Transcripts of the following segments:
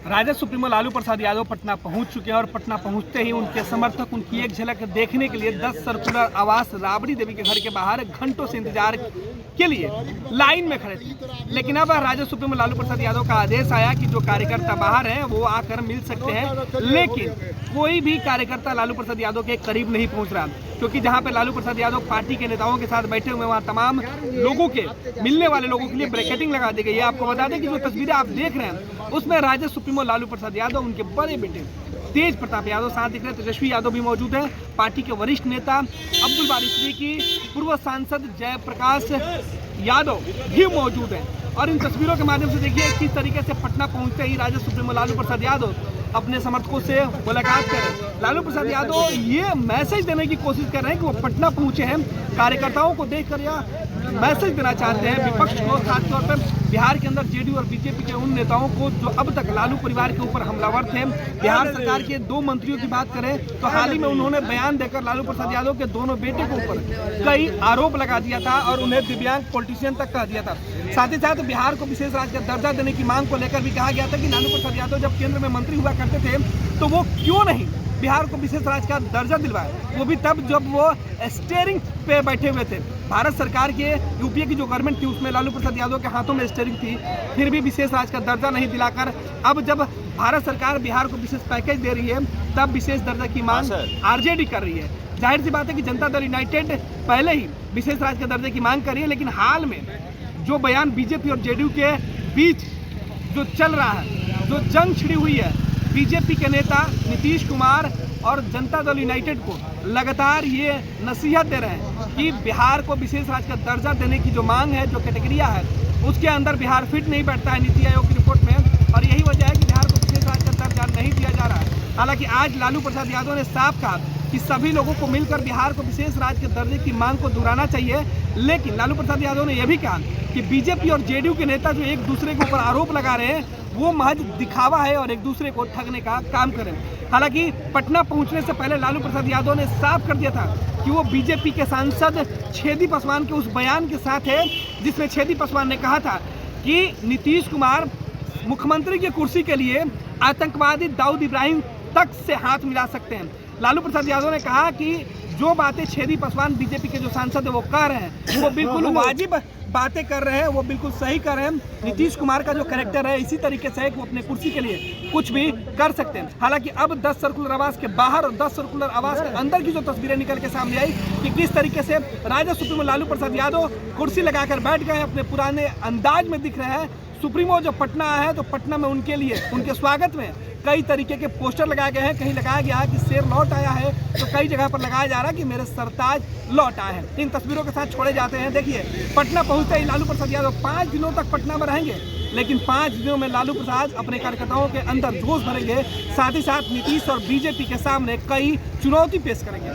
Rajad supremo Lalu Prasad Yadav Patna पहुंच चुके हैं और पटना पहुंचते ही उनके समर्थक उनकी एक झलक देखने के लिए 10 सर्कुलर आवास राबड़ी देवी के घर के बाहर घंटों से इंतजार के लिए लाइन में खड़े थे। लेकिन अब राजद सुप्रीमो लालू प्रसाद यादव का आदेश आया कि जो कार्यकर्ता बाहर हैं वो आकर मिल सकते हैं, लेकिन कोई भी कार्यकर्ता लालू प्रसाद यादव के करीब नहीं पहुंच रहा, क्योंकि जहां पे लालू प्रसाद यादव पार्टी के नेताओं के साथ बैठे हुए वहां तमाम लोगों के मिलने वाले लोगों के लिए ब्रैकेटिंग लगा दी गई है। आपको बता दें कि जो तस्वीरें आप देख रहे हैं उसमें राजद सुप्रीमो लालू प्रसाद यादव, उनके बड़े बेटे तेज प्रताप यादव साथ दिख रहे हैं, तेजस्वी यादव भी मौजूद है, पार्टी के वरिष्ठ नेता अब्दुल बारी सिद्दीकी, पूर्व सांसद जयप्रकाश यादव भी मौजूद हैं। और इन तस्वीरों के माध्यम से देखिए किस तरीके से पटना पहुंचते ही राजद सुप्रीमो लालू प्रसाद यादव अपने समर्थकों से मुलाकात करें। लालू प्रसाद यादव ये मैसेज देने की कोशिश कर रहे हैं कि वो पटना पहुंचे हैं, कार्यकर्ताओं को देखकर यह मैसेज देना चाहते हैं विपक्ष को, खासतौर पर बिहार के अंदर जेडीयू और बीजेपी के उन नेताओं को जो अब तक लालू परिवार के ऊपर हमलावर थे। बिहार सरकार के 2 मंत्रियों की बात करें तो हाल ही में उन्होंने बयान देकर लालू प्रसाद यादव के दोनों बेटे के ऊपर कई आरोप लगा दिया था और उन्हें दिव्यांग पॉलिटिशियन तक कह दिया था। साथ ही साथ बिहार को विशेष राज्य का दर्जा देने की मांग को लेकर भी कहा गया था कि लालू प्रसाद यादव जब केंद्र में मंत्री हुआ करते थे तो वो क्यों नहीं बिहार को विशेष राज्य का दर्जा दिलवाए, वो भी तब जब वो स्टीयरिंग पे बैठे हुए थे। भारत सरकार के यूपीए की जो गवर्नमेंट थी उसमें लालू प्रसाद यादव के हाथों में स्टीयरिंग थी, फिर भी विशेष राज्य का दर्जा नहीं दिलाकर अब जब भारत सरकार बिहार को विशेष पैकेज दे रही है तब विशेष दर्जा की मांग आरजेडी कर रही है। जाहिर सी बात है कि जनता दल यूनाइटेड पहले ही विशेष राज्य के दर्जे की मांग कर रही है, लेकिन हाल में जो बयान बीजेपी और जेडीयू के बीच जो चल रहा है, जो जंग छिड़ी हुई है, बीजेपी के नेता नीतीश कुमार और जनता दल यूनाइटेड को लगातार ये नसीहत दे रहे हैं कि बिहार को विशेष राज्य का दर्जा देने की जो मांग है, जो कैटेगरिया है, उसके अंदर बिहार फिट नहीं बैठता है नीति आयोग की रिपोर्ट में, और यही वजह है कि बिहार को विशेष राज्य का दर्जा नहीं दिया जा रहा है। हालांकि आज लालू प्रसाद यादव ने साफ कहा कि सभी लोगों को मिलकर बिहार को विशेष राज्य के दर्जे की मांग को दोहराना चाहिए, लेकिन लालू प्रसाद यादव ने यह भी कहा कि बीजेपी और जेडीयू के नेता जो एक दूसरे के ऊपर आरोप लगा रहे हैं वो महज दिखावा है और एक दूसरे को ठगने का काम करें। हालांकि पटना पहुंचने से पहले लालू प्रसाद यादव ने साफ कर दिया था कि वो बीजेपी के सांसद छेदी पासवान के उस बयान के साथ है जिसमें छेदी पासवान ने कहा था कि नीतीश कुमार मुख्यमंत्री की कुर्सी के लिए आतंकवादी दाऊद इब्राहिम तक से हाथ मिला सकते हैं। लालू प्रसाद यादव ने कहा कि जो बातें छेदी पासवान बीजेपी के जो सांसद है वो कह रहे हैं वो बिल्कुल वाजिब बातें कर रहे हैं, वो बिल्कुल सही कर रहे हैं। नीतीश कुमार का जो कैरेक्टर है इसी तरीके से है कि वो अपने कुर्सी के लिए कुछ भी कर सकते हैं। हालांकि अब 10 सर्कुलर आवास के बाहर और 10 सर्कुलर आवास के अंदर की जो तस्वीरें निकल के सामने आई कि किस तरीके से राजद सुप्रीमो लालू प्रसाद यादव कुर्सी लगाकर बैठ गए, अपने पुराने अंदाज में दिख रहे हैं। सुप्रीमो जब पटना आया है तो पटना में उनके लिए, उनके स्वागत में कई तरीके के पोस्टर लगाए गए हैं। कहीं लगाया गया है कि शेर लौट आया है, तो कई जगह पर लगाया जा रहा है कि मेरे सरताज लौट आए हैं। इन तस्वीरों के साथ छोड़े जाते हैं। देखिए पटना पहुंचते ही लालू प्रसाद यादव 5 दिनों तक पटना में रहेंगे, लेकिन 5 दिनों में लालू प्रसाद अपने कार्यकर्ताओं के अंदर जोश भरेंगे, साथ ही साथ नीतीश और बीजेपी के सामने कई चुनौती पेश करेंगे।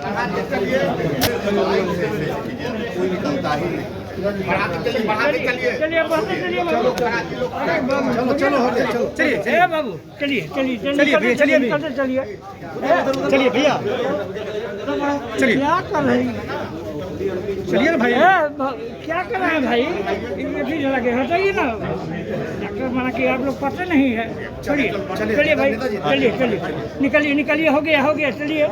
चलिए भैया, चलिए क्या कर रहे हैं, चलिए ना भाई, क्या कर रहे हैं भाई, लगे हटाइए ना, डॉक्टर मना कि आप लोग पढ़ते नहीं है। चलिए चलिए भाई, चलिए चलिए निकलिए निकलिए, हो गया चलिए।